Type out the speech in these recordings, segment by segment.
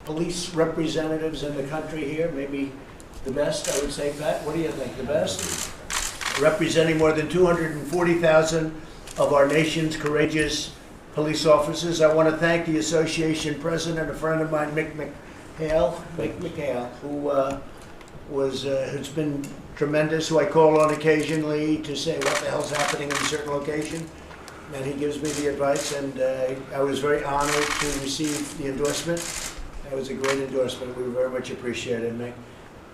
police representatives in the country here, maybe the best, I would say. Pat, what do you think? The best? Representing more than 240,000 of our nation's courageous police officers. I want to thank the association president, a friend of mine, Mick McHale, who has been tremendous, who I call on occasionally to say what the hell's happening in a certain location. And he gives me the advice, and I was very honored to receive the endorsement. That was a great endorsement. We very much appreciate it, Mick.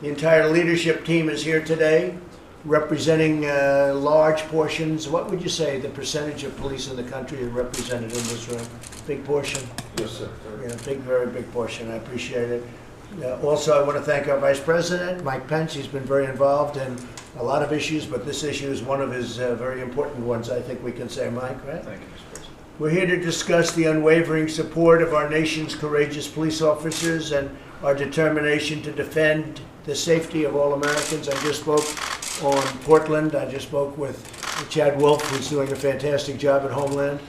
The entire leadership team is here today, representing large portions. What would you say the percentage of police in the country are represented in this room? Big portion? Yes, sir. Yeah, very big portion. I appreciate it. Also, I want to thank our Vice President, Mike Pence. He's been very involved in a lot of issues, but this issue is one of his very important ones, I think we can say, Mike, right? Thank you, Mr. President. We're here to discuss the unwavering support of our nation's courageous police officers and our determination to defend the safety of all Americans. I just spoke on Portland. I just spoke with Chad Wolf, who's doing a fantastic job at Homeland.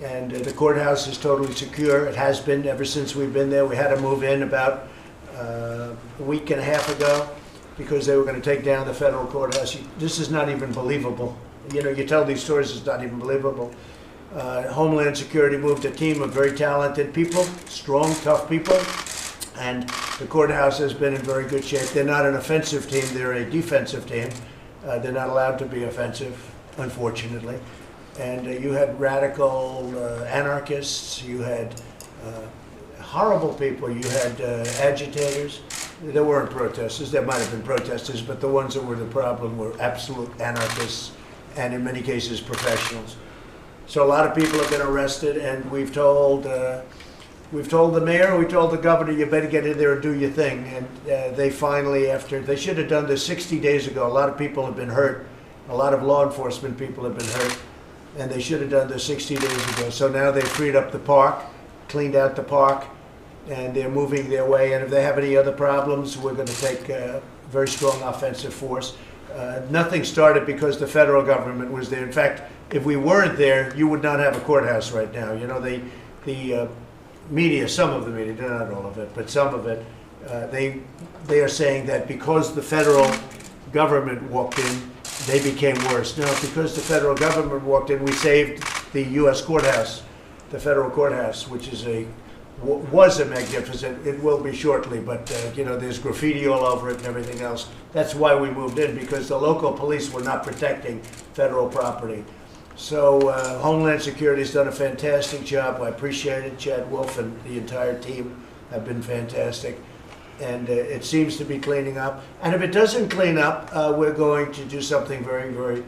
And the courthouse is totally secure. It has been ever since we've been there. We had to move in about a week and a half ago because they were going to take down the federal courthouse. This is not even believable. You know, you tell these stories, it's not even believable. Homeland Security moved a team of very talented people, strong, tough people, and the courthouse has been in very good shape. They're not an offensive team, they're a defensive team. They're not allowed to be offensive, unfortunately. And you had radical anarchists, you had horrible people, you had agitators. There weren't protesters, there might have been protesters, but the ones that were the problem were absolute anarchists and in many cases professionals. So a lot of people have been arrested, and we've told the mayor, we told the governor, you better get in there and do your thing. And they finally, they should have done this 60 days ago. A lot of people have been hurt. A lot of law enforcement people have been hurt. And they should have done this 60 days ago. So now they've freed up the park, cleaned out the park, and they're moving their way. And if they have any other problems, we're going to take a very strong offensive force. Nothing started because the federal government was there. In fact, if we weren't there, you would not have a courthouse right now. You know, the media, some of the media, not all of it, but some of it, they are saying that because the federal government walked in, they became worse. Now, because the federal government walked in, we saved the U.S. courthouse, the federal courthouse, which is was a magnificent. It will be shortly, but you know, there's graffiti all over it and everything else. That's why we moved in, because the local police were not protecting federal property. So Homeland Security has done a fantastic job. I appreciate it. Chad Wolf and the entire team have been fantastic. And it seems to be cleaning up. And if it doesn't clean up, we're going to do something very, very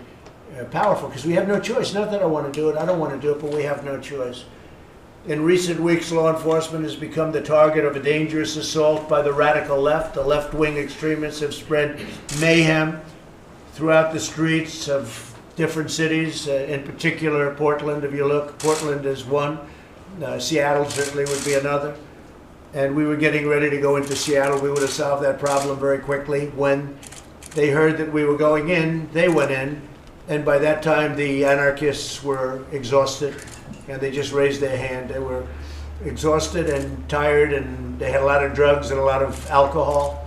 powerful, because we have no choice. Not that I want to do it. I don't want to do it, but we have no choice. In recent weeks, law enforcement has become the target of a dangerous assault by the radical left. The left-wing extremists have spread mayhem throughout the streets of different cities, in particular Portland. If you look, Portland is one. Seattle certainly would be another. And we were getting ready to go into Seattle. We would have solved that problem very quickly. When they heard that we were going in, they went in. And by that time, the anarchists were exhausted, and they just raised their hand. They were exhausted and tired, and they had a lot of drugs and a lot of alcohol,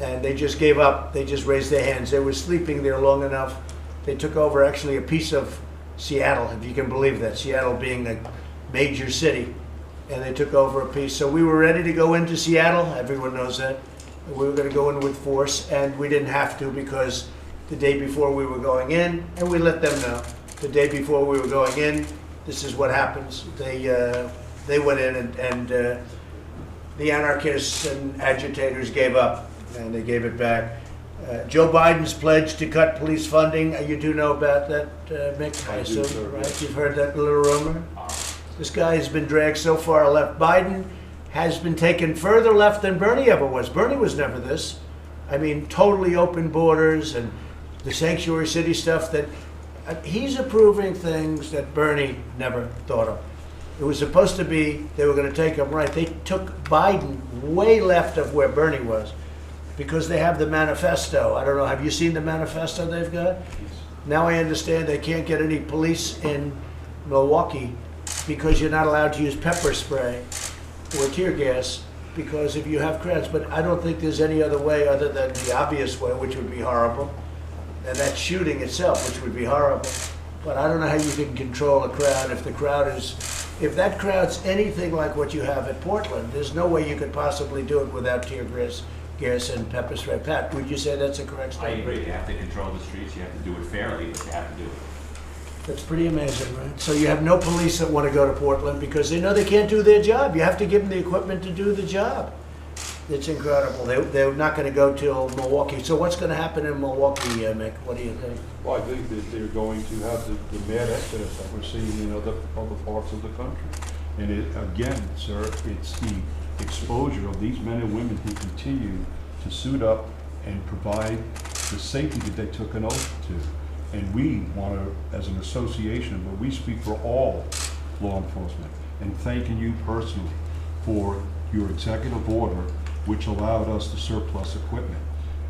and they just gave up. They just raised their hands. They were sleeping there long enough. They took over actually a piece of Seattle, if you can believe that, Seattle being a major city, and they took over a piece. So we were ready to go into Seattle. Everyone knows that. We were going to go in with force, and we didn't have to, because the day before we were going in, and we let them know, the day before we were going in, this is what happens. They went in, and the anarchists and agitators gave up, and they gave it back. Joe Biden's pledge to cut police funding. You do know about that, Mick? I assume, sir, right? You've heard that little rumor? This guy has been dragged so far left. Biden has been taken further left than Bernie ever was. Bernie was never this. I mean, totally open borders and the sanctuary city stuff. That he's approving things that Bernie never thought of. It was supposed to be they were going to take him right. They took Biden way left of where Bernie was, because they have the manifesto. I don't know, have you seen the manifesto they've got? Now I understand they can't get any police in Milwaukee because you're not allowed to use pepper spray or tear gas because if you have crowds, but I don't think there's any other way other than the obvious way, which would be horrible, and that's shooting itself, which would be horrible. But I don't know how you can control a crowd if the crowd is, if that crowd's anything like what you have at Portland, there's no way you could possibly do it without tear gas and pepper spray. Pat, would you say that's a correct statement? I agree. You have to control the streets. You have to do it fairly, but you have to do it. That's pretty amazing, right? So you have no police that want to go to Portland because they know they can't do their job. You have to give them the equipment to do the job. It's incredible. They're not going to go till Milwaukee. So what's going to happen in Milwaukee, Mick? What do you think? Well, I think that they're going to have the mad exodus that we're seeing in other parts of the country. And it, again, sir, it's the exposure of these men and women who continue to suit up and provide the safety that they took an oath to. And we want to, as an association, but we speak for all law enforcement, and thanking you personally for your executive order, which allowed us to surplus equipment.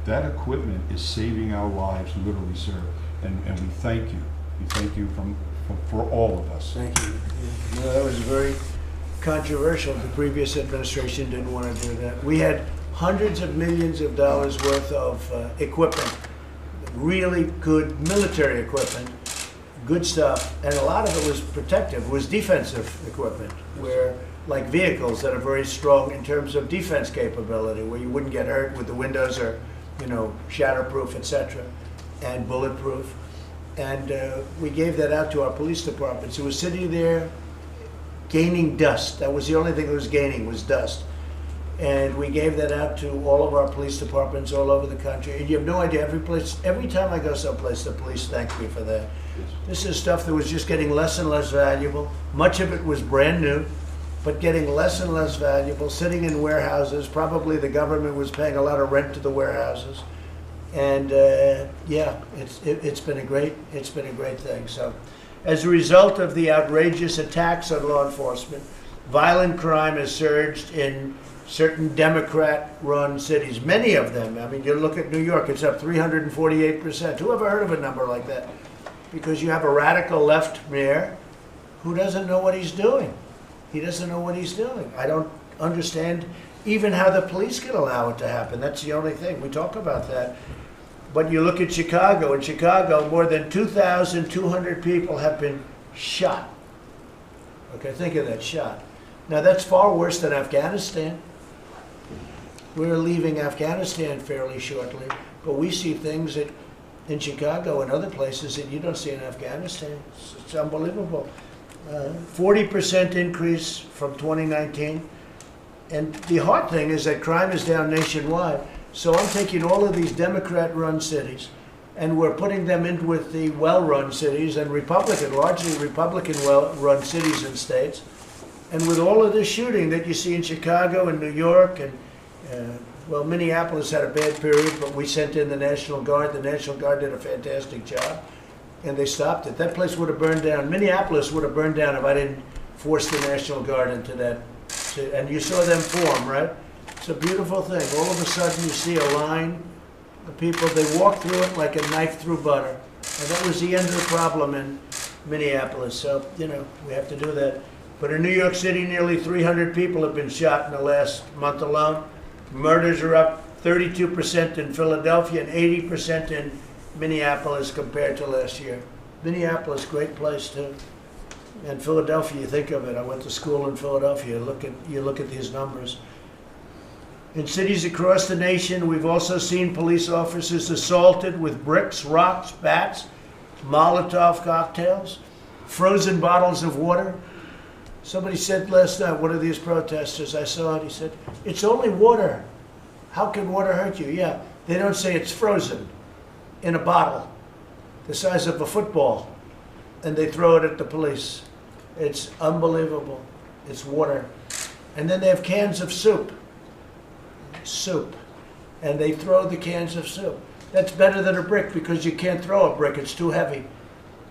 That equipment is saving our lives, literally, sir, and we thank you. We thank you for all of us. Thank you. Yeah. No, that was very controversial. The previous administration didn't want to do that. We had hundreds of millions of dollars worth of equipment, really good military equipment, good stuff, and a lot of it was protective. It was defensive equipment, where like vehicles that are very strong in terms of defense capability, where you wouldn't get hurt with the windows are, you know, shatterproof, etc., and bulletproof. And we gave that out to our police departments. It was sitting there gaining dust. That was the only thing it was gaining, was dust. And we gave that out to all of our police departments all over the country. And you have no idea, every time I go someplace, the police thank me for that. This is stuff that was just getting less and less valuable. Much of it was brand new, but getting less and less valuable, sitting in warehouses. Probably the government was paying a lot of rent to the warehouses. And yeah, it's been a great thing. So as a result of the outrageous attacks on law enforcement, violent crime has surged in certain Democrat-run cities, many of them. I mean, you look at New York, it's up 348%. Who ever heard of a number like that? Because you have a radical left mayor who doesn't know what he's doing. He doesn't know what he's doing. I don't understand even how the police can allow it to happen. That's the only thing. We talk about that. But you look at Chicago. In Chicago, more than 2,200 people have been shot. Okay, think of that, shot. Now, that's far worse than Afghanistan. We're leaving Afghanistan fairly shortly, but we see things that in Chicago and other places that you don't see in Afghanistan. It's unbelievable. 40% increase from 2019. And the hard thing is that crime is down nationwide. So I'm taking all of these Democrat-run cities, and we're putting them in with the well-run cities and largely Republican well-run cities and states. And with all of this shooting that you see in Chicago and New York, and well, Minneapolis had a bad period, but we sent in the National Guard. The National Guard did a fantastic job, and they stopped it. That place would have burned down. Minneapolis would have burned down if I didn't force the National Guard into that. And you saw them form, right? It's a beautiful thing. All of a sudden, you see a line of people. They walk through it like a knife through butter. And that was the end of the problem in Minneapolis. So, you know, we have to do that. But in New York City, nearly 300 people have been shot in the last month alone. Murders are up 32% in Philadelphia and 80% in Minneapolis compared to last year. Minneapolis, great place too. And Philadelphia, you think of it. I went to school in Philadelphia. You look at these numbers. In cities across the nation, we've also seen police officers assaulted with bricks, rocks, bats, Molotov cocktails, frozen bottles of water. Somebody said last night, one of these protesters, I saw it, he said, "It's only water. How can water hurt you?" Yeah, they don't say it's frozen in a bottle the size of a football, and they throw it at the police. It's unbelievable. It's water. And then they have cans of soup, and they throw the cans of soup. That's better than a brick because you can't throw a brick, it's too heavy.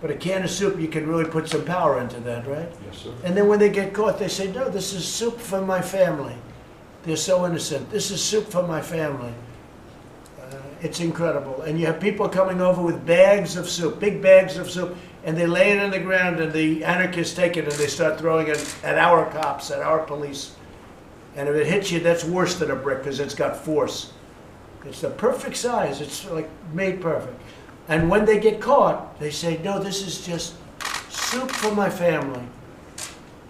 But a can of soup, you can really put some power into that, right? Yes, sir. And then when they get caught, they say, "No, this is soup for my family." They're so innocent. This is soup for my family. It's incredible. And you have people coming over with bags of soup, big bags of soup, and they lay it on the ground, and the anarchists take it and they start throwing it at our cops, at our police. And if it hits you, that's worse than a brick because it's got force. It's the perfect size. It's like made perfect. And when they get caught, they say, no, this is just soup for my family.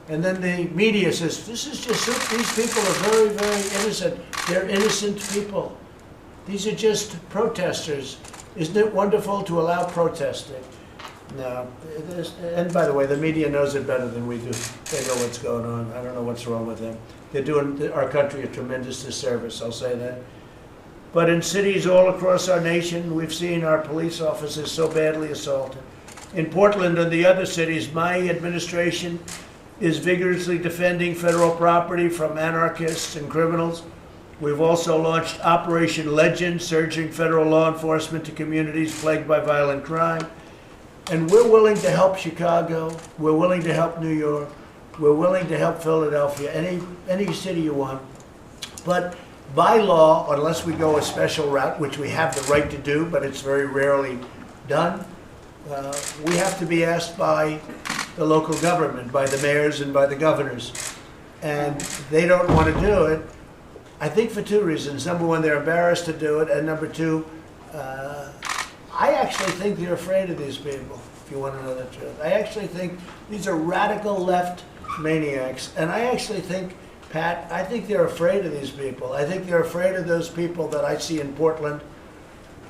And then the media says, this is just soup. These people are very, very innocent. They're innocent people. These are just protesters. Isn't it wonderful to allow protesting? No. And by the way, the media knows it better than we do. They know what's going on. I don't know what's wrong with them. They're doing our country a tremendous disservice, I'll say that. But in cities all across our nation, we've seen our police officers so badly assaulted. In Portland and the other cities, my administration is vigorously defending federal property from anarchists and criminals. We've also launched Operation Legend, surging federal law enforcement to communities plagued by violent crime. And we're willing to help Chicago. We're willing to help New York. We're willing to help Philadelphia, any city you want. But by law, unless we go a special route, which we have the right to do, but it's very rarely done, we have to be asked by the local government, by the mayors and by the governors. And they don't want to do it, I think for two reasons. Number one, they're embarrassed to do it, and number two, I actually think they're afraid of these people, if you want to know the truth. I actually think these are radical left maniacs, and I actually think, Pat, I think they're afraid of these people. I think they're afraid of those people that I see in Portland,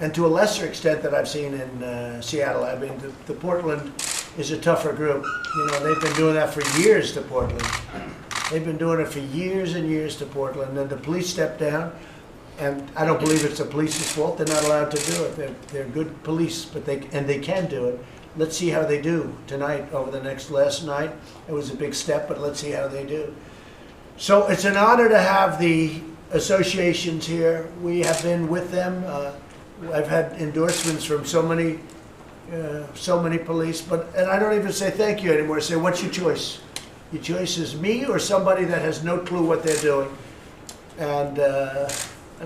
and to a lesser extent that I've seen in Seattle. I mean, the Portland is a tougher group. You know, they've been doing that for years to Portland. They've been doing it for years and years to Portland. And the police stepped down, and I don't believe it's the police's fault. They're not allowed to do it. They're good police, but they can do it. Let's see how they do tonight over the last night. It was a big step, but let's see how they do. So it's an honor to have the associations here. We have been with them. I've had endorsements from so many police, and I don't even say thank you anymore. I say, what's your choice? Your choice is me or somebody that has no clue what they're doing. And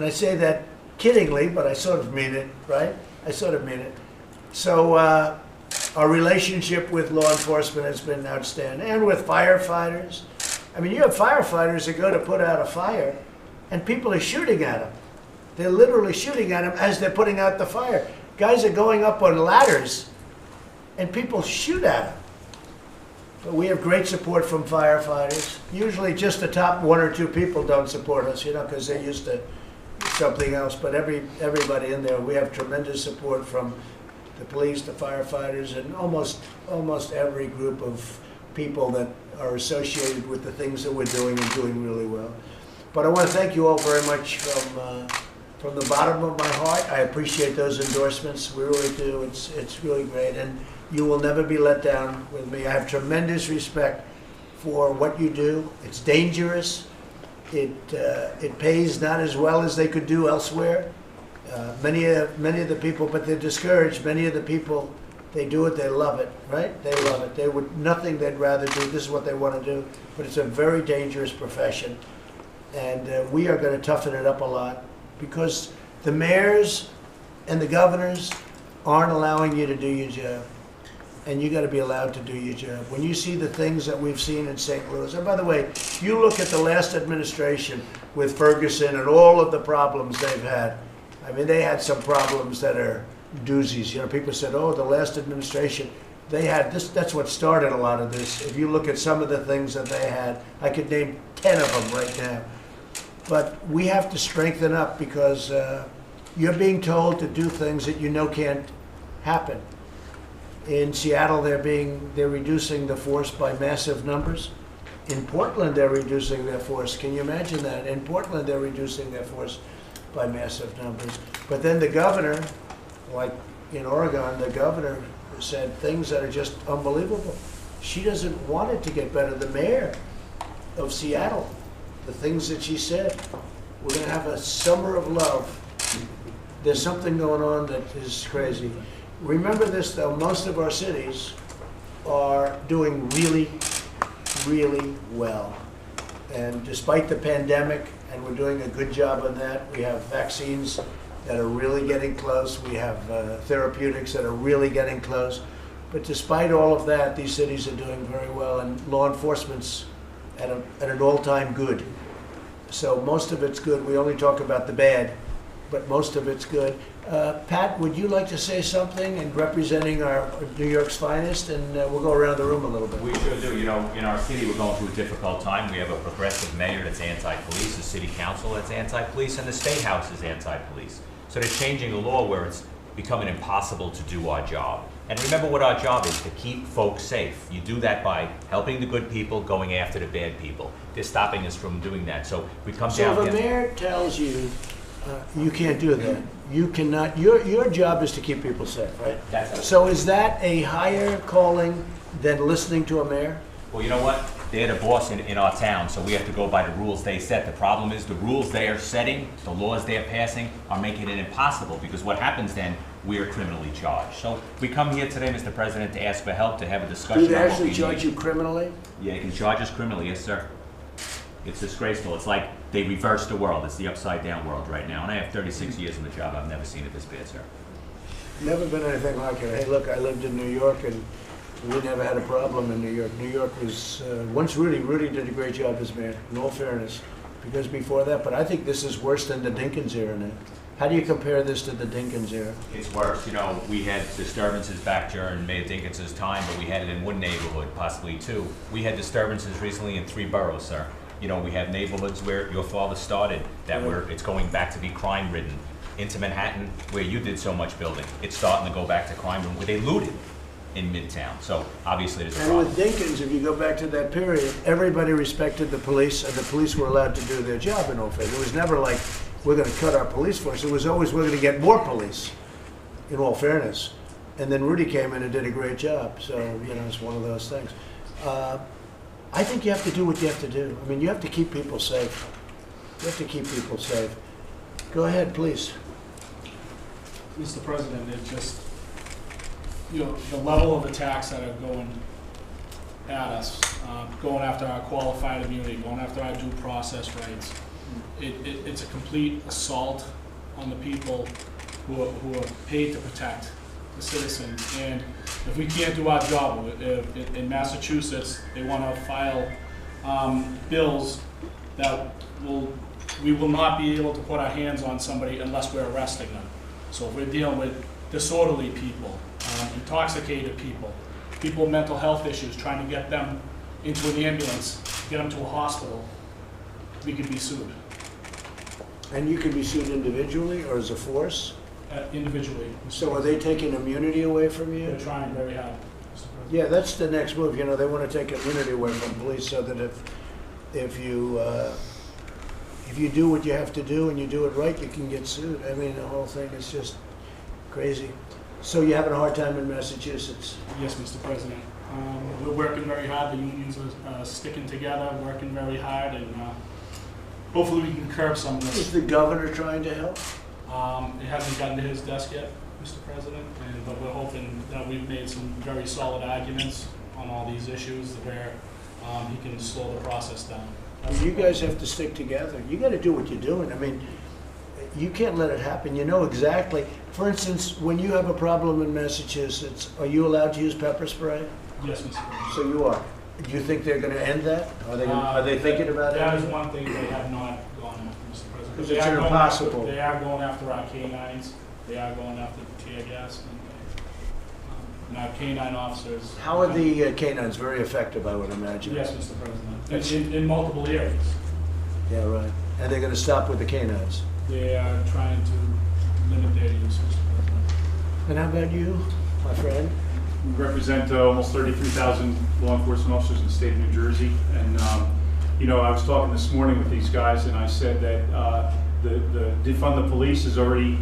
I say that kiddingly, but I sort of mean it, right? I sort of mean it. So our relationship with law enforcement has been outstanding, and with firefighters. I mean, you have firefighters that go to put out a fire, and people are shooting at them. They're literally shooting at them as they're putting out the fire. Guys are going up on ladders, and people shoot at them. But we have great support from firefighters. Usually just the top one or two people don't support us, you know, because they're used to something else. But everybody in there, we have tremendous support from the police, the firefighters, and almost every group of people that are associated with the things that we're doing and doing really well. But I want to thank you all very much from the bottom of my heart. I appreciate those endorsements. We really do. It's really great. And you will never be let down with me. I have tremendous respect for what you do. It's dangerous. It pays not as well as they could do elsewhere. Many of the people, but they're discouraged. Many of the people, they do it, they love it, right? They love it. They would nothing they'd rather do. This is what they want to do. But it's a very dangerous profession. And we are going to toughen it up a lot because the mayors and the governors aren't allowing you to do your job. And you got to be allowed to do your job. When you see the things that we've seen in St. Louis, and by the way, you look at the last administration with Ferguson and all of the problems they've had. I mean, they had some problems that are doozies. You know, people said, oh, the last administration, they had this. That's what started a lot of this. If you look at some of the things that they had, I could name 10 of them right now. But we have to strengthen up because you're being told to do things that you know can't happen. In Seattle, they're reducing the force by massive numbers. In Portland, they're reducing their force. Can you imagine that? In Portland, they're reducing their force by massive numbers. But then the governor, like in Oregon, the governor said things that are just unbelievable. She doesn't want it to get better. The mayor of Seattle, the things that she said, we're going to have a summer of love. There's something going on that is crazy. Remember this, though, most of our cities are doing really, really well. And despite the pandemic, and we're doing a good job on that, we have vaccines that are really getting close. We have therapeutics that are really getting close. But despite all of that, these cities are doing very well, and law enforcement's at an all-time good. So most of it's good. We only talk about the bad, but most of it's good. Pat, would you like to say something in representing our New York's finest? And we'll go around the room a little bit. We sure do. You know, in our city, we're going through a difficult time. We have a progressive mayor that's anti-police, a city council that's anti-police, and the state house is anti-police. So they're changing the law where it's becoming impossible to do our job. And remember what our job is, to keep folks safe. You do that by helping the good people, going after the bad people. They're stopping us from doing that. So we come down So if a here. mayor tells you, you can't do that, you cannot, your job is to keep people safe, right? That's So is that a higher calling than listening to a mayor? Well, you know what? They're the boss in our town, so we have to go by the rules they set. The problem is the rules they are setting, the laws they're passing, are making it impossible, because what happens then, we are criminally charged. So we come here today, Mr. President, to ask for help, to have a discussion. Do they on what actually we charge need. you criminally? Yeah, they can charge us criminally, yes, sir. It's disgraceful. It's like they reversed the world. It's the upside down world right now. And I have 36 years in the job. I've never seen it this bad, sir. Never been anything like it. Hey, look, I lived in New York, and we never had a problem in New York. New York was, once Rudy did a great job as mayor, in all fairness, because before that, but I think this is worse than the Dinkins era now. How do you compare this to the Dinkins era? It's worse. You know, we had disturbances back during Mayor Dinkins's time, but we had it in one neighborhood, possibly two. We had disturbances recently in 3 boroughs, sir. You know, we have neighborhoods where your father started that it's going back to be crime-ridden. Into Manhattan, where you did so much building, it's starting to go back to crime-ridden, where they looted in Midtown. So obviously there's a And problem. with Dinkins, if you go back to that period, everybody respected the police, and the police were allowed to do their job in all fairness. It was never like, we're going to cut our police force. It was always, we're going to get more police, in all fairness. And then Rudy came in and did a great job. So, you know, it's one of those things. I think you have to do what you have to do. I mean, you have to keep people safe. You have to keep people safe. Go ahead, please. Mr. President, it just, you know, the level of attacks that are going at us, going after our qualified immunity, going after our due process rights, it's a complete assault on the people who are paid to protect the citizens. And if we can't do our job, in Massachusetts, they want to file bills that we will not be able to put our hands on somebody unless we're arresting them. So if we're dealing with disorderly people, intoxicated people, people with mental health issues, trying to get them into an ambulance, get them to a hospital, we could be sued. And you can be sued individually or as a force? Individually. So are they taking immunity away from you? They're trying very hard, Mr. President. Yeah, that's the next move. You know, they want to take immunity away from police so that if you do what you have to do and you do it right, you can get sued. I mean, the whole thing is just crazy. So you're having a hard time in Massachusetts? Yes, Mr. President. We're working very hard. The unions are sticking together, working very hard, and hopefully we can curb some of Is this. the governor trying to help? It hasn't gotten to his desk yet, Mr. President, but we're hoping that we've made some very solid arguments on all these issues where he can slow the process down. You guys have to stick together. You got to do what you're doing. I mean, you can't let it happen. You know exactly. For instance, when you have a problem in Massachusetts, are you allowed to use pepper spray? Yes, Mr. President. So you are. Do you think they're going to end that? Are they thinking about it? That is one thing they have not gone after, Mr. President. Because They it's are going impossible. after- They are going after our canines. They are going after the tear gas. And our canine officers. How are the canines? Very effective, I would imagine. Yes, Mr. President. In multiple areas. Yeah, right. And they're going to stop with the canines. They are trying to limit their use, Mr. President. And how about you, my friend? We represent almost 33,000 law enforcement officers in the state of New Jersey. And, you know, I was talking this morning with these guys and I said that the defund the police is already,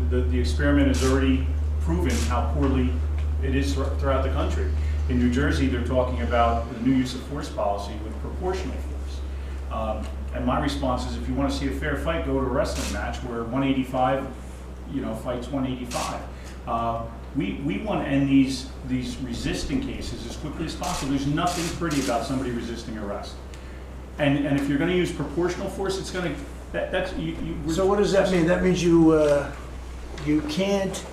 the experiment has already proven how poorly it is throughout the country. In New Jersey, they're talking about the new use of force policy with proportional force. And my response is, if you want to see a fair fight, go to a wrestling match where 185, you know, fights 185. We want to end these resisting cases as quickly as possible. There's nothing pretty about somebody resisting arrest. And if you're going to use proportional force, it's going to, So what does that mean? That means you can't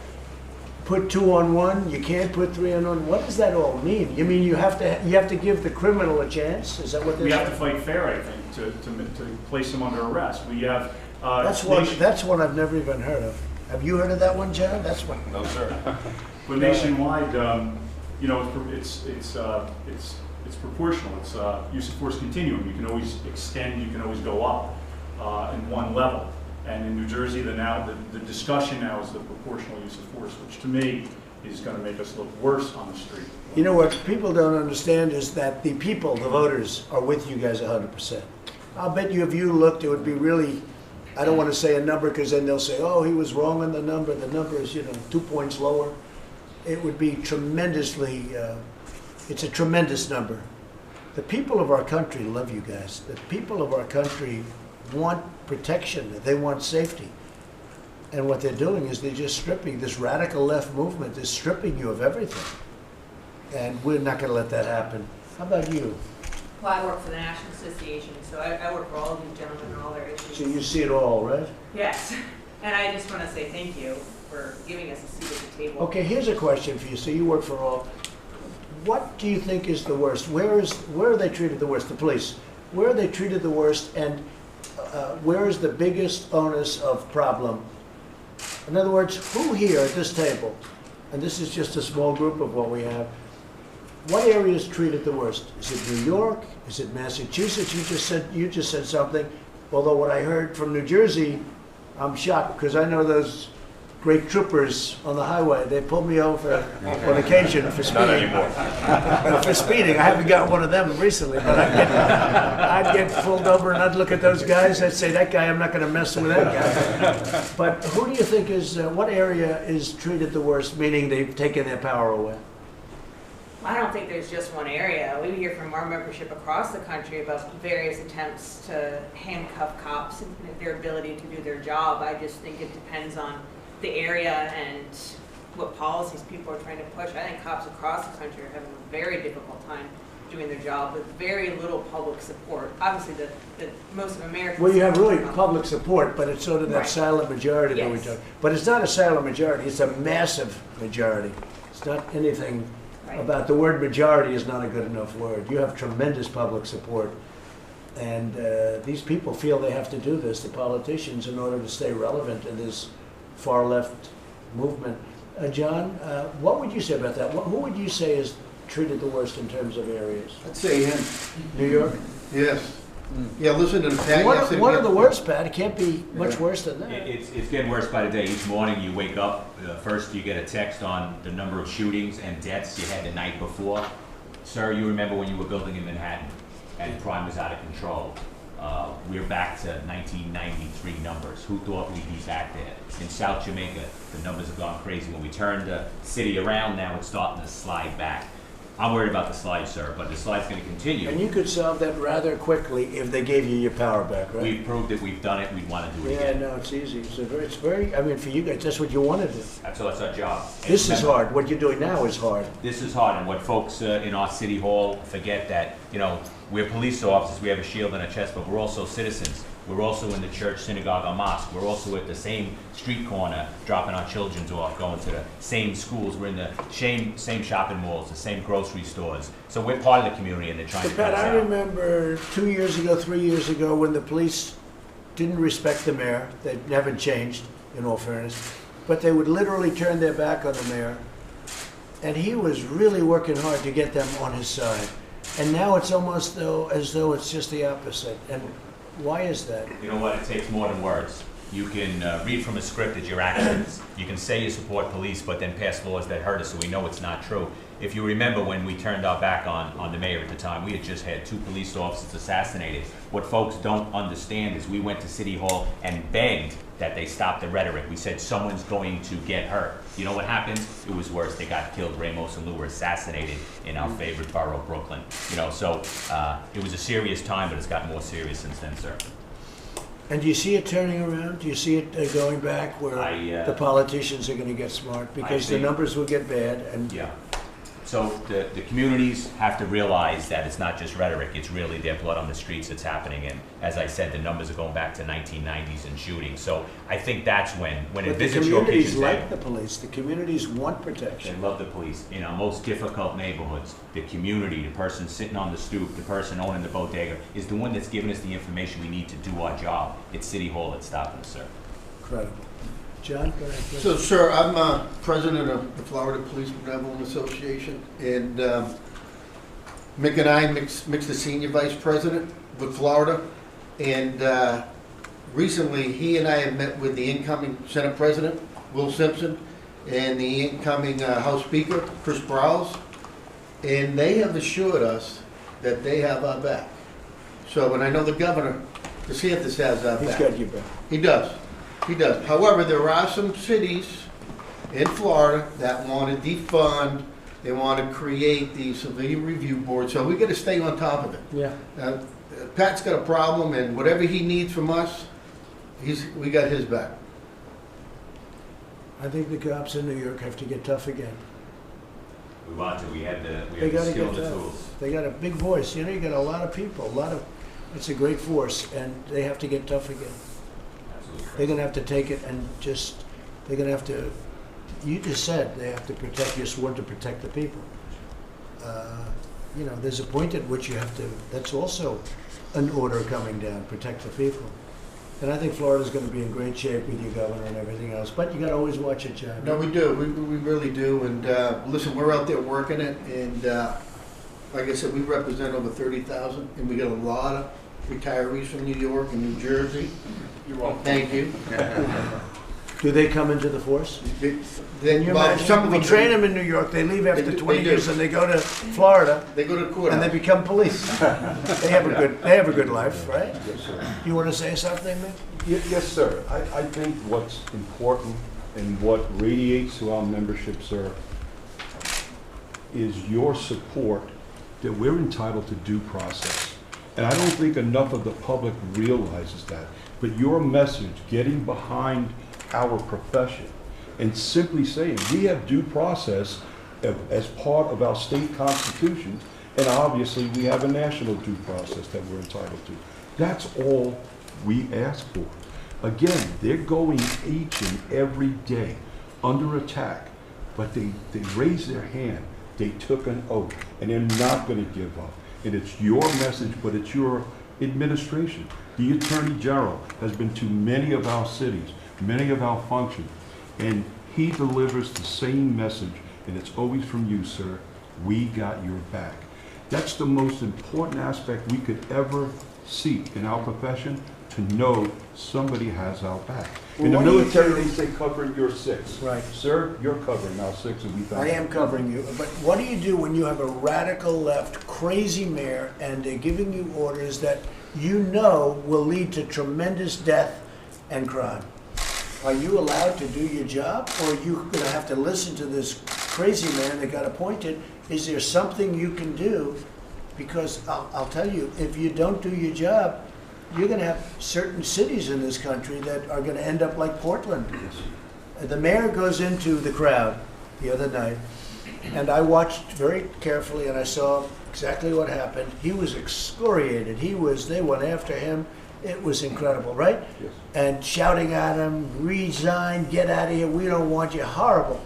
put 2 on 1, you can't put 3 on 1. What does that all mean? You mean you have to give the criminal a chance? Is that what We they're have to saying? fight fair, I think, to place them under arrest. We have, That's one I've never even heard of. Have you heard of that one, John? That's one. No, sir. but nationwide, you know, it's proportional. It's use of force continuum. You can always extend, you can always go up in one level. And in New Jersey, the discussion now is the proportional use of force, which to me is going to make us look worse on the street. You know what people don't understand is that the people, the voters, are with you guys 100%. I'll bet you if you looked, it would be really, I don't want to say a number because then they'll say, oh, he was wrong on the number. The number is, 2 points lower. It would be tremendously, it's a tremendous number. The people of our country love you guys. The people of our country want protection. They want safety. And what they're doing is they're just stripping, this radical left movement is stripping you of everything. And we're not going to let that happen. How about you? Well, I work for the National Association, so I work for all of you gentlemen and all their issues. So you see it all, right? Yes, and I just want to say thank you for giving us a seat at the table. Okay, here's a question for you. So you work for all. What do you think is the worst? Where are they treated the worst? The police. Where are they treated the worst? And where is the biggest onus of problem? In other words, who here at this table, and this is just a small group of what we have, what area is treated the worst? Is it New York? Is it Massachusetts? You just said something. Although what I heard from New Jersey, I'm shocked because I know those great troopers on the highway. They pulled me over on occasion for speeding. For speeding, I haven't got one of them recently, but I'd get pulled over and I'd look at those guys. I'd say, that guy, I'm not going to mess with that guy. But who do you think is, what area is treated the worst, meaning they've taken their power away? I don't think there's just one area. We hear from our membership across the country about various attempts to handcuff cops and their ability to do their job. I just think it depends on the area and what policies people are trying to push. I think cops across the country are having a very difficult time doing their job with very little public support. Obviously, the most of Americans. Well, you have really public support, but it's sort of that Right. silent majority that we Yes. talk. But it's not a silent majority; it's a massive majority. It's not anything Right. about the word majority is not a good enough word. You have tremendous public support, and these people feel they have to do this. The politicians, in order to stay relevant in this far left movement. John, what would you say about that? Who would you say is treated the worst in terms of areas? I'd say him. New York? Yes. Yeah, listen to the Pat One yesterday. of the worst, Pat. It can't be much worse than that. It's getting worse by the day. Each morning you wake up, first you get a text on the number of shootings and deaths you had the night before. Sir, you remember when you were building in Manhattan and crime was out of control. We're back to 1993 numbers. Who thought we'd be back there? In South Jamaica, the numbers have gone crazy. When we turn the city around now, it's starting to slide back. I'm worried about the slide, sir, but the slide's going to continue. And you could solve that rather quickly if they gave you your power back, right? We've proved it. We've done it. We want to do it Yeah, again. no, it's easy. It's very, I mean, for you guys, that's what you want to do. That's our job. And This is remember, hard. What you're doing now is hard. This is hard, and what folks in our city hall forget that, we're police officers, we have a shield and a chest, but we're also citizens. We're also in the church, synagogue, or mosque. We're also at the same street corner, dropping our children off, going to the same schools. We're in the same shopping malls, the same grocery stores. So we're part of the community, and they're trying But to cut Pat, us I out. remember 2 years ago, 3 years ago, when the police didn't respect the mayor. They haven't changed, in all fairness. But they would literally turn their back on the mayor. And he was really working hard to get them on his side. And now it's almost as though it's just the opposite. And why is that? You know what? It takes more than words. You can read from a script as your actions. You can say you support police, but then pass laws that hurt us, so we know it's not true. If you remember when we turned our back on the mayor at the time, we had just had 2 police officers assassinated. What folks don't understand is we went to City Hall and begged that they stop the rhetoric. We said someone's going to get hurt. You know what happened? It was worse. They got killed. Ramos and Lou were assassinated in our favorite borough, Brooklyn. So it was a serious time, but it's gotten more serious since then, sir. And do you see it turning around? Do you see it going back where the politicians are going to get smart? Because the think- numbers will get bad. And Yeah. So the communities have to realize that it's not just rhetoric, it's really their blood on the streets that's happening. And as I said, the numbers are going back to 1990s and shootings. So I think that's when it But the visits your communities kitchen like table. the police, the communities want They protection. love the police. In our most difficult neighborhoods, the community, the person sitting on the stoop, the person owning the bodega, is the one that's giving us the information we need to do our job. It's City Hall that's stopping us, sir. Incredible. John, go ahead, please. So, sir, I'm president of the Florida Police Benevolent Association, and Mick and I, Mick's the senior vice president with Florida, and recently he and I have met with the incoming Senate President, Will Simpson, and the incoming House Speaker, Chris Browse, and they have assured us that they have our back. So, and I know the governor, DeSantis, has our He's back. got your back. He does. He does. However, there are some cities in Florida that want to defund, they want to create the civilian review board, so we got to stay on top of it. Yeah. Pat's got a problem, and whatever he needs from us, we got his back. I think the cops in New York have to get tough again. We want to, we have They the gotta skill get and the tough. tools. They got a big voice, you know, you got a lot of people, it's a great force, and they have to get tough again. Absolutely. They're gonna have to take it and they're gonna have to, you just said, they have to protect, you're sworn to protect the people. You know, there's a point at which you have to, that's also an order coming down, protect the people. And I think Florida's gonna be in great shape with your governor and everything else, but you gotta always watch it, John. No, we do. We really do. And listen, we're out there working it, and like I said, we represent over 30,000, and we got a lot of retirees from New York and New Jersey. You're welcome. Thank you. Do they come into the force? Then Can you well, imagine? some of We them train them in New York, they leave after They 20 do. years and they go to Florida They go to court. and they become police. They have a good life, right? Yes, sir. You want to say something, Mick? Yes, sir. I think what's important and what radiates to our membership, sir, is your support that we're entitled to due process. And I don't think enough of the public realizes that. But your message, getting behind our profession and simply saying, we have due process as part of our state constitutions, and obviously we have a national due process that we're entitled to. That's all we ask for. Again, they're going each and every day under attack, but they raised their hand, they took an oath, and they're not going to give up. And it's your message, but it's your administration. The Attorney General has been to many of our cities, many of our functions, and he delivers the same message, and it's always from you, sir. We got your back. That's the most important aspect we could ever seek in our profession, to know somebody has our back. Well, In the what do you military, do- they say covering your six. Right. Sir, you're covering our six, and we thank I you. am covering you, but what do you do when you have a radical left, crazy mayor, and they're giving you orders that you know will lead to tremendous death and crime? Are you allowed to do your job, or are you gonna have to listen to this crazy man that got appointed? Is there something you can do? Because I'll tell you, if you don't do your job, you're gonna have certain cities in this country that are gonna end up like Portland. The mayor goes into the crowd the other night, and I watched very carefully, and I saw exactly what happened. He was excoriated. They went after him. It was incredible, right? Yes. And shouting at him, resign, get out of here, we don't want you, horrible.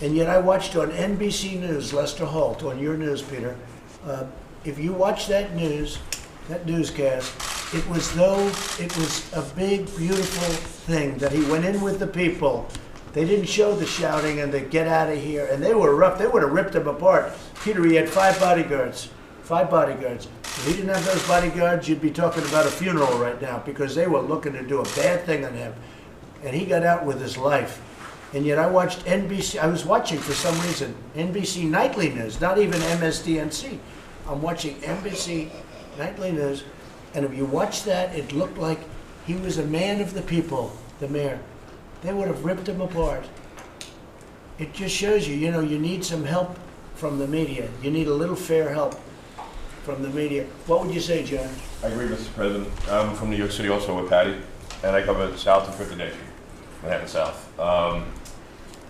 And yet I watched on NBC News, Lester Holt, on your news, Peter. If you watch that newscast, it was a big, beautiful thing that he went in with the people. They didn't show the shouting and the get out of here, and they were rough. They would have ripped him apart. Peter, he had 5 bodyguards. 5 bodyguards. If he didn't have those bodyguards, you'd be talking about a funeral right now, because they were looking to do a bad thing on him. And he got out with his life. And yet I watched NBC, I was watching for some reason, NBC Nightly News, not even MSDNC. I'm watching NBC Nightly News, and if you watch that, it looked like he was a man of the people, the mayor. They would have ripped him apart. It just shows you, you need some help from the media. You need a little fair help from the media. What would you say, John? I agree, Mr. President. I'm from New York City also with Patty, and I cover South and Fifth Nation, Manhattan South.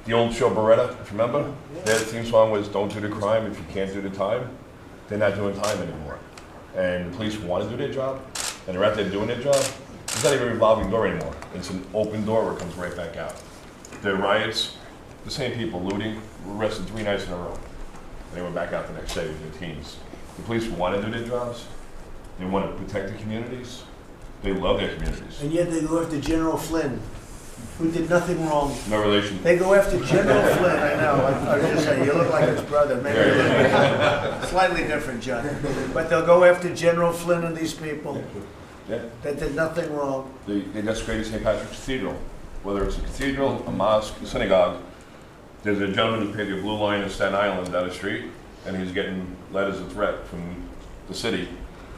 the old show Beretta, if you remember? Their theme song was "Don't do the crime if you can't do the time." They're not doing time anymore, and the police want to do their job, and they're out there doing their job. It's not even a revolving door anymore. It's an open door where it comes right back out. The riots, the same people looting, were arrested 3 nights in a row. And they went back out the next day with their teams. The police want to do their jobs. They want to protect the communities. They love their communities. And yet they go after General Flynn, who did nothing wrong. No relation. They go after General Flynn, I know, I was just saying, you look like his brother, maybe a little bit. Slightly different, John. But they'll go after General Flynn and these people Yeah. that did nothing wrong. They desecrated St. Patrick's Cathedral. Whether it's a cathedral, a mosque, a synagogue, there's a gentleman who paid the Blue Line in Staten Island down the street, and he's getting letters of threat from the city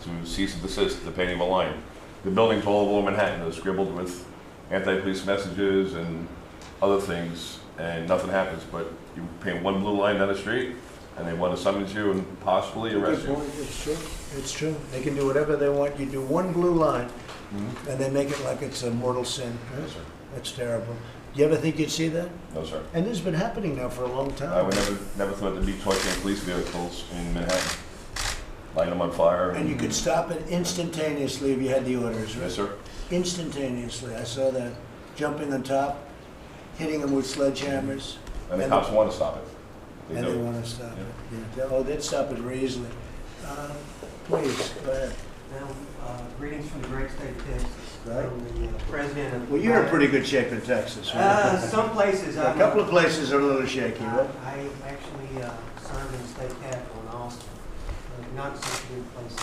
to cease and desist the painting of a line. The buildings all over Manhattan are scribbled with anti-police messages and other things, and nothing happens. But you paint one blue line down the street, and they want to summons you and possibly arrest Good you. point. It's true. It's true. They can do whatever they want. You do one blue line, Mhm. and they make it like it's a mortal sin. Yes, sir. That's terrible. You ever think you'd see that? No, sir. And this has been happening now for a long I time. would never thought there'd be torturing police vehicles in Manhattan, lighting them on fire. And you could stop it instantaneously if you had the orders, right? Yes, sir. Instantaneously. I saw that. Jumping on top, hitting them with sledgehammers, And the And cops want to stop it. They and they do. want to stop it. Yeah. Oh, they'd stop it very easily. Please, go ahead. Well, greetings from the great state of Texas. Right. From the president of. Well, you're in pretty good shape in Texas, right? Some places. A couple of places are a little shaky, right? I actually served in the state capitol in Austin. Not such a good place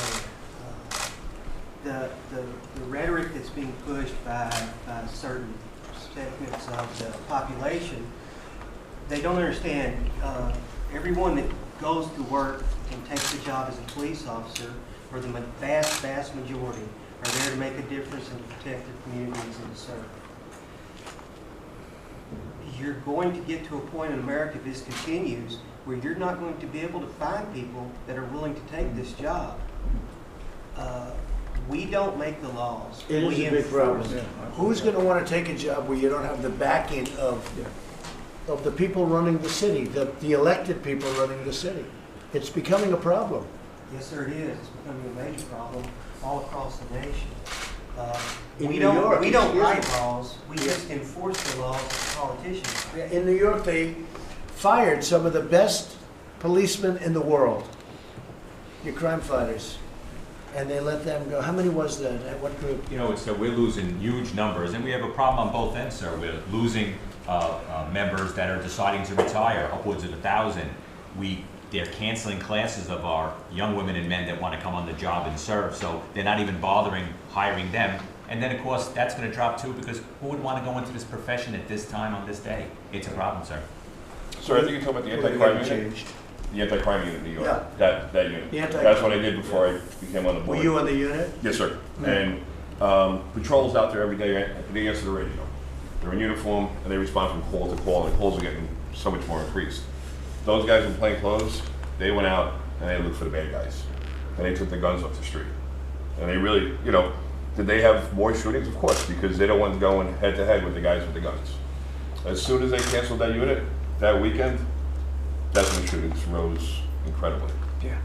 there. The rhetoric that's being pushed by certain segments of the population, they don't understand. Everyone that goes to work and takes a job as a police officer, or the vast majority, are there to make a difference and to protect their communities and to serve. You're going to get to a point in America, if this continues, where you're not going to be able to find people that are willing to take this job. We don't make the laws. It is We a big problem. enforce. Who's going to want to take a job where you don't have the backing of the people running the city, the elected people running the city? It's becoming a problem. Yes, sir, it is. It's becoming a major problem all across the nation. In We New don't York, excuse write me. laws. We just enforce the laws as politicians. In New York, they fired some of the best policemen in the world, your crime fighters, and they let them go. How many was that? At what group? You know, we're losing huge numbers, and we have a problem on both ends, sir. We're losing members that are deciding to retire, upwards of 1,000. They're canceling classes of our young women and men that want to come on the job and serve, so they're not even bothering hiring them. And then, of course, that's going to drop too, because who would want to go into this profession at this time on this day? It's a problem, sir. Sir, I think you're talking about the What are anti-crime they gonna unit. change? The anti-crime unit in New York. Yeah. That unit. The anti- That's what I did before I became on the board. Were you on the unit? Yes, sir. And patrols out there every day, they answer the radio. They're in uniform, and they respond from call to call, and the calls are getting so much more increased. Those guys in plain clothes, they went out and they looked for the bad guys. And they took the guns off the street. And they really, did they have more shootings? Of course, because they don't want to go in head-to-head with the guys with the guns. As soon as they canceled that unit, that weekend, that's when the shootings rose incredibly. Yeah.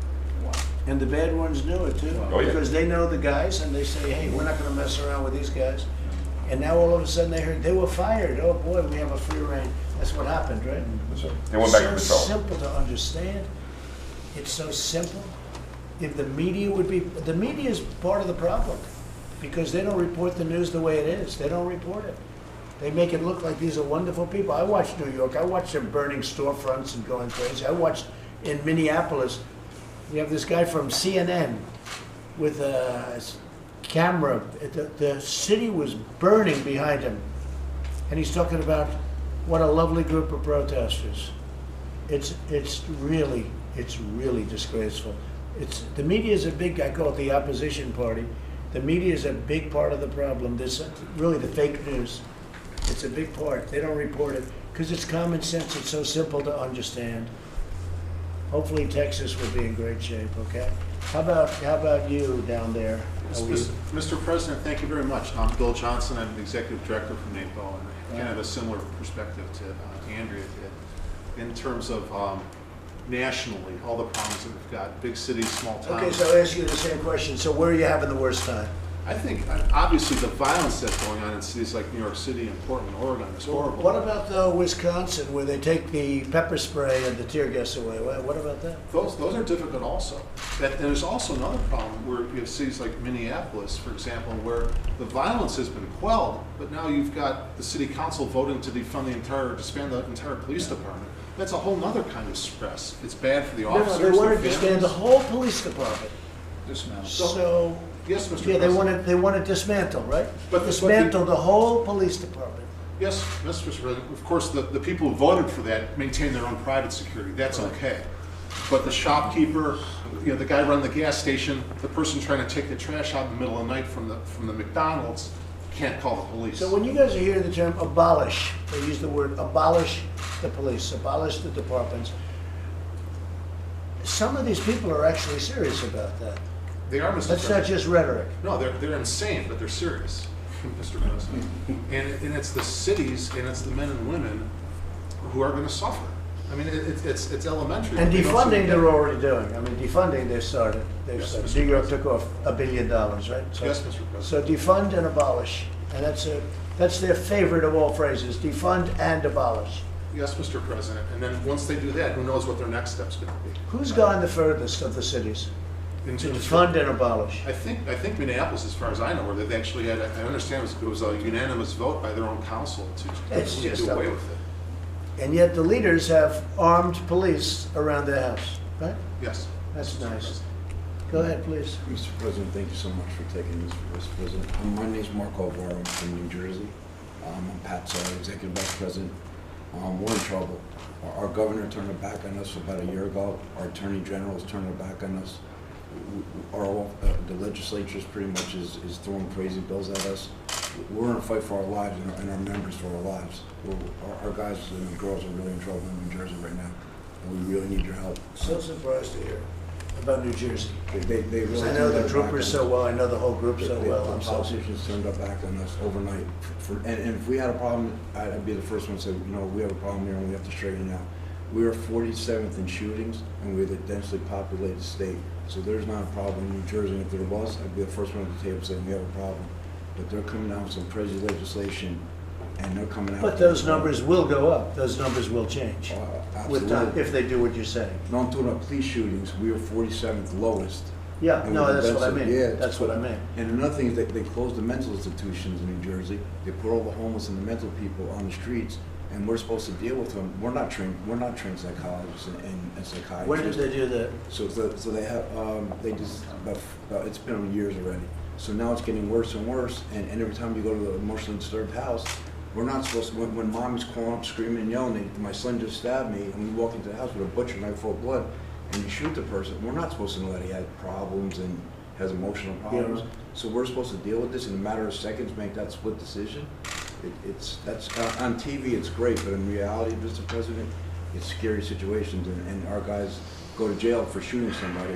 And the bad ones knew it too, Oh, yeah. because they know the guys and they say, hey, we're not going to mess around with these guys. And now all of a sudden they heard they were fired. Oh boy, we have a free reign. That's what happened, right? Yes, sir. They went back to So patrol. simple to understand. It's so simple. If the media is part of the problem, because they don't report the news the way it is. They don't report it. They make it look like these are wonderful people. I watched New York. I watched them burning storefronts and going crazy. I watched in Minneapolis, you have this guy from CNN with a camera. The city was burning behind him. And he's talking about what a lovely group of protesters. It's really disgraceful. The media is a big, I call it the opposition party. The media is a big part of the problem. This really the fake news. It's a big part. They don't report it because it's common sense. It's so simple to understand. Hopefully Texas will be in great shape, okay? How about you down there? How are you? Mr. President, thank you very much. I'm Bill Johnson. I'm the Executive Director from NAPO, and I kind of have a similar perspective to Andrea did in terms of nationally, all the problems that we've got, big cities, small towns. Okay, so I'll ask you the same question. So where are you having the worst time? I think, obviously, the violence that's going on in cities like New York City and Portland, Oregon is horrible. What about Wisconsin, where they take the pepper spray and the tear gas away? What about that? Those are difficult also. And there's also another problem where you have cities like Minneapolis, for example, where the violence has been quelled, but now you've got the city council voting to disband the entire police department. That's a whole nother kind of stress. It's bad for the officers. No, they wanted to the disband the whole police department. So, Yes, Mr. yeah, President. they want to dismantle, right? But Dismantle the whole police department. Yes, Mr. President. Of course, the people who voted for that maintain their own private security. That's okay. But the shopkeeper, the guy running the gas station, the person trying to take the trash out in the middle of the night from the McDonald's can't call the police. So when you guys are hearing the term abolish, they use the word abolish the police, abolish the departments. Some of these people are actually serious about that. They are, Mr. That's not President. just rhetoric. No, they're insane, but they're serious, Mr. President. And it's the cities and it's the men and women who are going to suffer. I mean, it's elementary. And They don't defunding, see- they're already doing. I mean, defunding, they've started. Yes, Mr. New York President. took off $1 billion, right? So- Yes, Mr. President. So defund and abolish, and that's their favorite of all phrases, defund and abolish. Yes, Mr. President. And then once they do that, who knows what their next step's going to be? Who's gone the furthest of the cities In to terms of- defund and abolish? I think Minneapolis, as far as I know, where they actually had, I understand it was a unanimous vote by their own council It's to just do away up- with it. And yet the leaders have armed police around their house, right? Yes. That's nice. Go ahead, please. Mr. President, thank you so much for taking this, Mr. President. My name is Mark Alvaro. I'm from New Jersey. I'm Pat Sawyer, Executive Vice President. We're in trouble. Our governor turned her back on us about a year ago. Our Attorney General has turned her back on us. The legislature pretty much is throwing crazy bills at us. We're in a fight for our lives and our members for our lives. Our guys and girls are really in trouble in New Jersey right now, and we really need your help. So surprised to hear about New Jersey. They really I know turned the their troopers back on so us. well, I know the whole group so well. The I'm so politicians turned our back on us overnight. And if we had a problem, I'd be the first one to say, we have a problem here and we have to straighten it out. We are 47th in shootings, and we're the densely populated state. So there's not a problem in New Jersey. And if there was, I'd be the first one at the table saying we have a problem. But they're coming down with some crazy legislation, and they're coming out. But those numbers will go up. Those numbers will change with time, Absolutely. if they do what you're saying. No, I'm talking about police shootings. We are 47th lowest. Yeah, And no, with the that's what I density- mean. yeah, That's what I mean. And another thing is that they closed the mental institutions in New Jersey. They put all the homeless and the mental people on the streets, and we're supposed to deal with them. We're not trained psychologists and psychiatrists. When did they do that? So they have, they just, it's been on years already. So now it's getting worse and worse, and every time you go to the emotionally disturbed house, we're not supposed to, when mommy's calling up screaming and yelling, my son just stabbed me, and we walk into the house with a butcher knife full of blood, and you shoot the person, we're not supposed to know that he had problems and has emotional problems. Yeah. So we're supposed to deal with this in a matter of seconds, make that split decision. That's on TV, it's great, but in reality, Mr. President, it's scary situations, and our guys go to jail for shooting somebody,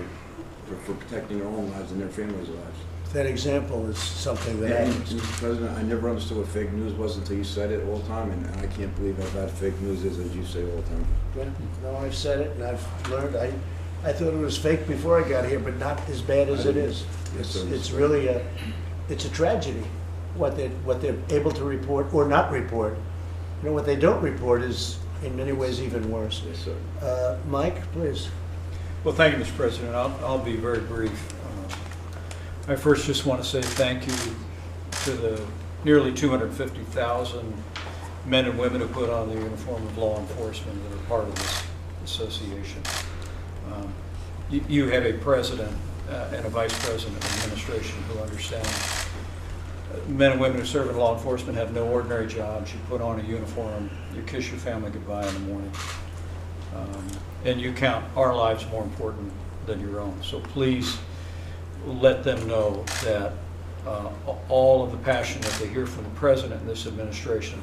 for protecting their own lives and their families' lives. That example is something that And, happens. Mr. President, I never understood what fake news was until you said it all the time, and I can't believe how bad fake news is, as you say all the time. Yeah, no, I've said it and I've learned. I thought it was fake before I got here, but not as bad as it is. Yes, sir. It's really it's a tragedy what they're able to report or not report. What they don't report is in many ways even worse. Yes, sir. Mike, please. Well, thank you, Mr. President. I'll be very brief. I first just want to say thank you to the nearly 250,000 men and women who put on the uniform of law enforcement that are part of this association. You have a president and a vice president of administration who understand men and women who serve in law enforcement have no ordinary jobs. You put on a uniform, you kiss your family goodbye in the morning. And you count our lives more important than your own. So please let them know that all of the passion that they hear from the president and this administration,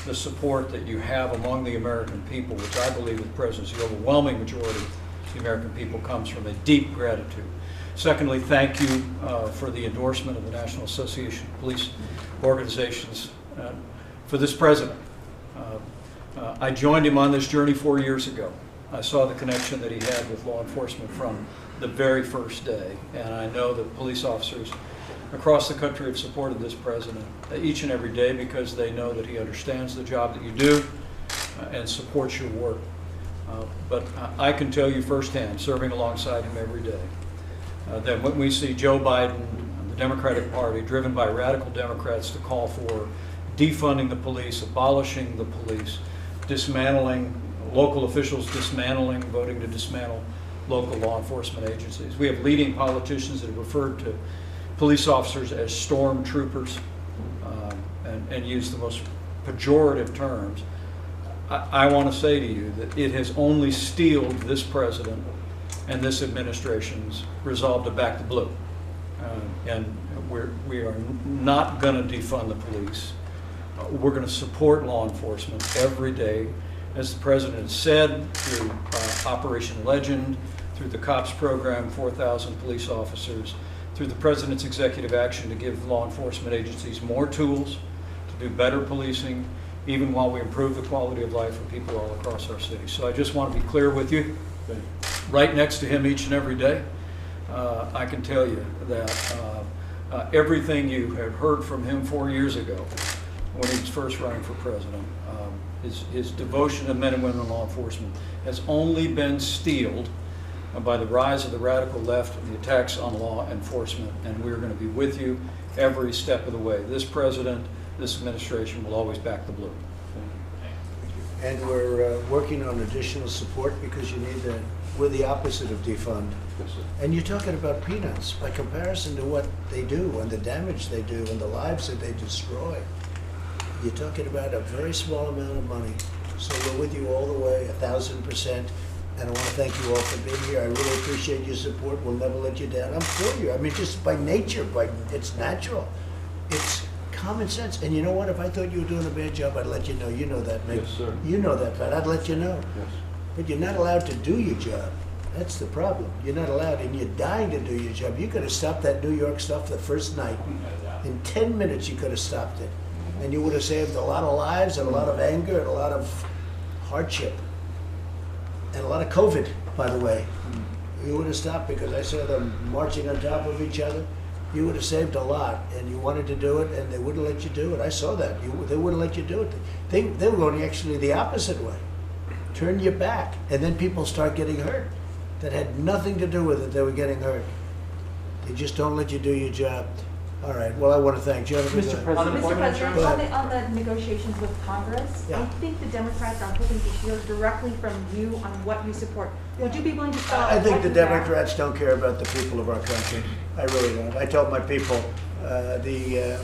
the support that you have among the American people, which I believe with the president, the overwhelming majority of the American people comes from a deep gratitude. Secondly, thank you for the endorsement of the National Association of Police Organizations for this president. I joined him on this journey 4 years ago. I saw the connection that he had with law enforcement from the very first day, and I know that police officers across the country have supported this president each and every day because they know that he understands the job that you do and supports your work. But I can tell you firsthand, serving alongside him every day, that when we see Joe Biden, the Democratic Party, driven by radical Democrats to call for defunding the police, abolishing the police, dismantling local officials, voting to dismantle local law enforcement agencies. We have leading politicians that have referred to police officers as stormtroopers and use the most pejorative terms. I want to say to you that it has only steeled this president and this administration's resolve to back the blue. And we are not going to defund the police. We're going to support law enforcement every day, as the president has said, through Operation Legend, through the COPS program, 4,000 police officers, through the president's executive action to give law enforcement agencies more tools to do better policing, even while we improve the quality of life of people all across our city. So I just want to be clear with you, right next to him each and every day, I can tell you that everything you had heard from him 4 years ago when he was first running for president, his devotion to men and women in law enforcement has only been steeled by the rise of the radical left and the attacks on law enforcement, and we're going to be with you every step of the way. This president, this administration will always back the blue. And we're working on additional support because you need we're the opposite of defund. Yes, sir. And you're talking about peanuts by comparison to what they do and the damage they do and the lives that they destroy. You're talking about a very small amount of money. So we're with you all the way, 1,000%. And I want to thank you all for being here. I really appreciate your support. We'll never let you down. I'm for you. I mean, just by nature, it's natural. It's common sense. And you know what? If I thought you were doing a bad job, I'd let you know. You know that, Mick. Yes, sir. You know that, but I'd let you know. Yes. But you're not allowed to do your job. That's the problem. You're not allowed, and you're dying to do your job. You could have stopped that New York stuff the first night. In 10 minutes, you could have stopped it. And you would have saved a lot of lives and a lot of anger and a lot of hardship. And a lot of COVID, by the way. You would have stopped because I saw them marching on top of each other. You would have saved a lot, and you wanted to do it, and they wouldn't let you do it. I saw that. They wouldn't let you do it. They were going actually the opposite way. Turn your back, and then people start getting hurt. That had nothing to do with it. They were getting hurt. They just don't let you do your job. All right. Well, I want to thank Jennifer. Mr. President, Go ahead. on the negotiations with Congress, Yeah. I think the Democrats are hoping to hear directly from you on what you support. Would you be willing to spell out I think what the you back? Democrats don't care about the people of our country. I really don't. I told my people, the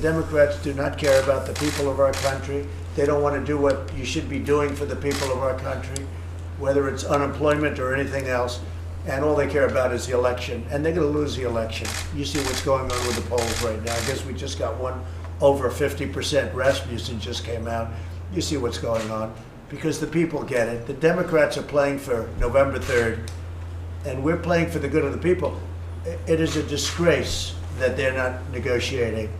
Democrats do not care about the people of our country. They don't want to do what you should be doing for the people of our country, whether it's unemployment or anything else. And all they care about is the election. And they're going to lose the election. You see what's going on with the polls right now. I guess we just got one over 50%. Rasmussen just came out. You see what's going on. Because the people get it. The Democrats are playing for November 3rd, and we're playing for the good of the people. It is a disgrace that they're not negotiating.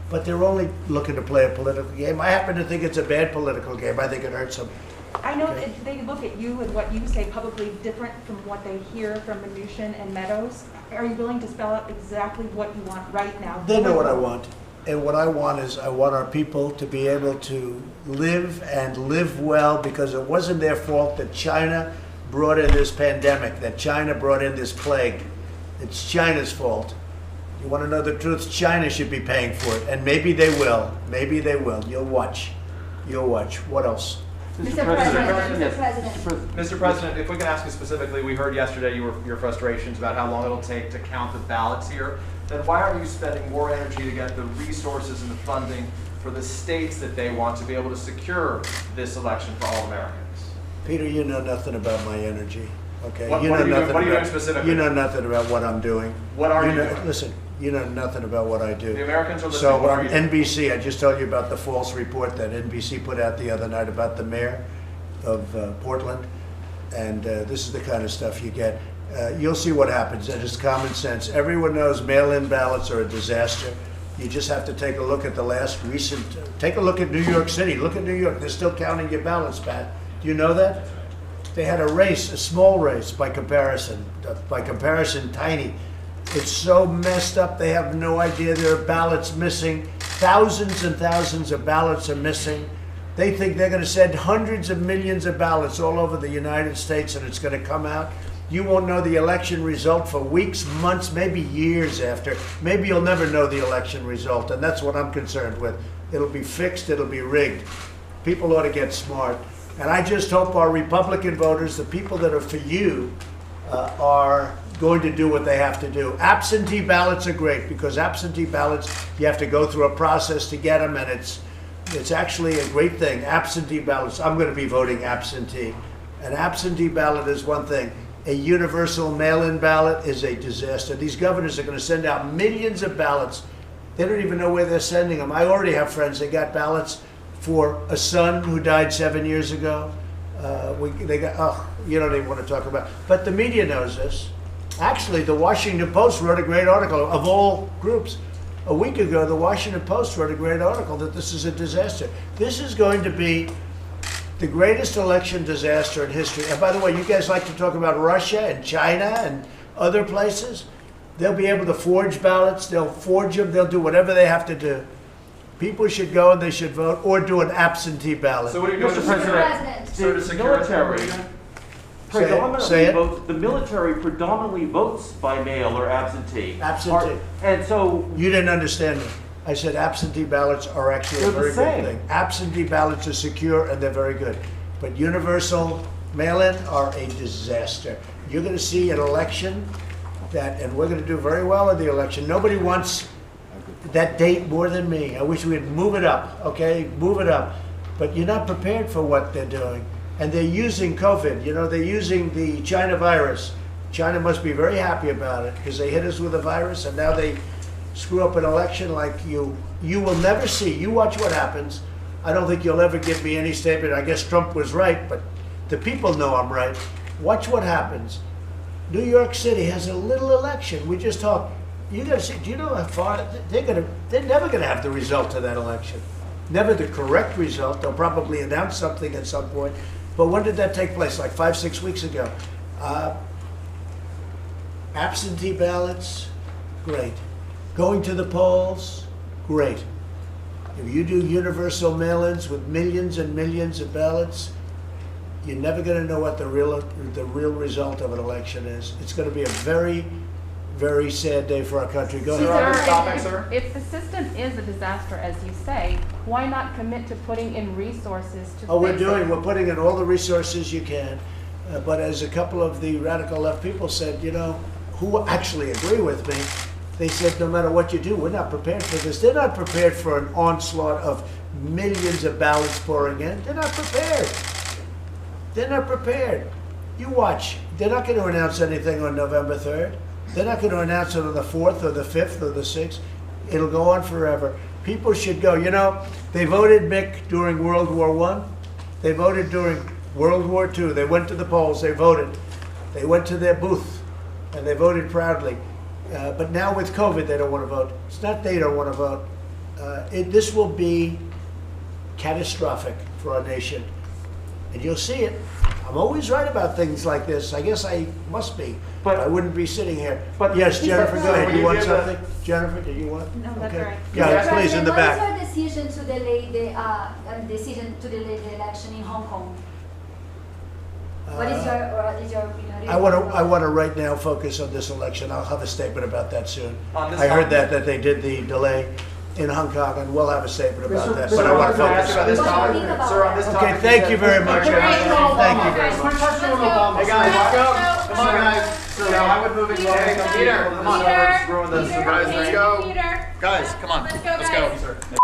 But they're only looking to play a political game. I happen to think it's a bad political game. I think it hurts them. I know Okay. that they look at you and what you say publicly different from what they hear from Mnuchin and Meadows. Are you willing to spell out exactly what you want right now? They know what I want. And what I want is I want our people to be able to live and live well, because it wasn't their fault that China brought in this pandemic, that China brought in this plague. It's China's fault. You want to know the truth? China should be paying for it. And maybe they will. Maybe they will. You'll watch. You'll watch. What else? Mr. President. Mr. President, if we can ask you specifically, we heard yesterday your frustrations about how long it'll take to count the ballots here. Then why aren't you spending more energy to get the resources and the funding for the states that they want to be able to secure this election for all Americans? Peter, you know nothing about my energy, okay? What are you doing specifically? You know nothing about what I'm doing. What are you doing? Listen, you know nothing about what I do. The Americans are listening. So What are you doing? NBC, I just told you about the false report that NBC put out the other night about the mayor of Portland. And this is the kind of stuff you get. You'll see what happens. That is common sense. Everyone knows mail-in ballots are a disaster. You just have to take a look at the last recent, take a look at New York City. Look at New York. They're still counting your ballots, Pat. Do you know that? They had a race, a small race by comparison. By comparison, tiny. It's so messed up, they have no idea there are ballots missing. Thousands and thousands of ballots are missing. They think they're going to send hundreds of millions of ballots all over the United States and it's going to come out. You won't know the election result for weeks, months, maybe years after. Maybe you'll never know the election result, and that's what I'm concerned with. It'll be fixed, it'll be rigged. People ought to get smart. And I just hope our Republican voters, the people that are for you, are going to do what they have to do. Absentee ballots are great because absentee ballots, you have to go through a process to get them, and it's actually a great thing. Absentee ballots, I'm going to be voting absentee. An absentee ballot is one thing. A universal mail-in ballot is a disaster. These governors are going to send out millions of ballots. They don't even know where they're sending them. I already have friends that got ballots for a son who died 7 years ago. They got, you don't even want to talk about it. But the media knows this. Actually, the Washington Post wrote a great article, of all groups. A week ago, the Washington Post wrote a great article that this is a disaster. This is going to be the greatest election disaster in history. And by the way, you guys like to talk about Russia and China and other places. They'll be able to forge ballots. They'll forge them. They'll do whatever they have to do. People should go and they should vote or do an absentee ballot. So what are you doing, Mr. President? Sort of security. Say it. The military predominantly votes by mail or absentee. Absentee. And so... You didn't understand me. I said absentee ballots are actually a very good thing. Absentee ballots are secure and they're very good. But universal mail-in are a disaster. You're going to see an election that, and we're going to do very well in the election. Nobody wants that date more than me. I wish we'd move it up, okay? Move it up. But you're not prepared for what they're doing. And they're using COVID. You know, they're using the China virus. China must be very happy about it because they hit us with a virus and now they screw up an election like you will never see. You watch what happens. I don't think you'll ever give me any statement. I guess Trump was right, but the people know I'm right. Watch what happens. New York City has a little election. We just talked. You got to see. Do you know how far they're never going to have the result of that election? Never the correct result. They'll probably announce something at some point. But when did that take place? Like 5-6 weeks ago. Absentee ballots, great. Going to the polls, great. If you do universal mail-ins with millions and millions of ballots, you're never going to know what the real result of an election is. It's going to be a very, very sad day for our country. Go ahead. If the system is a disaster, as you say, why not commit to putting in resources to fix it? We're putting in all the resources you can. But as a couple of the radical left people said, you know, who actually agree with me, they said, no matter what you do, we're not prepared for this. They're not prepared for an onslaught of millions of ballots pouring in. They're not prepared. They're not prepared. You watch. They're not going to announce anything on November 3rd. They're not going to announce it on the 4th or the 5th or the 6th. It'll go on forever. People should go. You know, they voted, Mick, during World War I. They voted during World War II. They went to the polls. They voted. They went to their booth, and they voted proudly. But now with COVID, they don't want to vote. It's not they don't want to vote. This will be catastrophic for our nation. And you'll see it. I'm always right about things like this. I guess I must be. But I wouldn't be sitting here. But yes, Jennifer, go ahead. You want something? Jennifer, do you want? No, that's right. Yeah, please, in the back. What is your decision to delay the election in Hong Kong? What is your opinion? I want to right now focus on this election. I'll have a statement about that soon. I heard that they did the delay in Hong Kong, and we'll have a statement about that. But I want to focus on this topic. Sir, on this topic. Okay, thank you very much. Thank you very much. Hey guys, let's go. Come on, guys. So now I would move it along. Peter, come on. Let's go. Guys, come on. Let's go.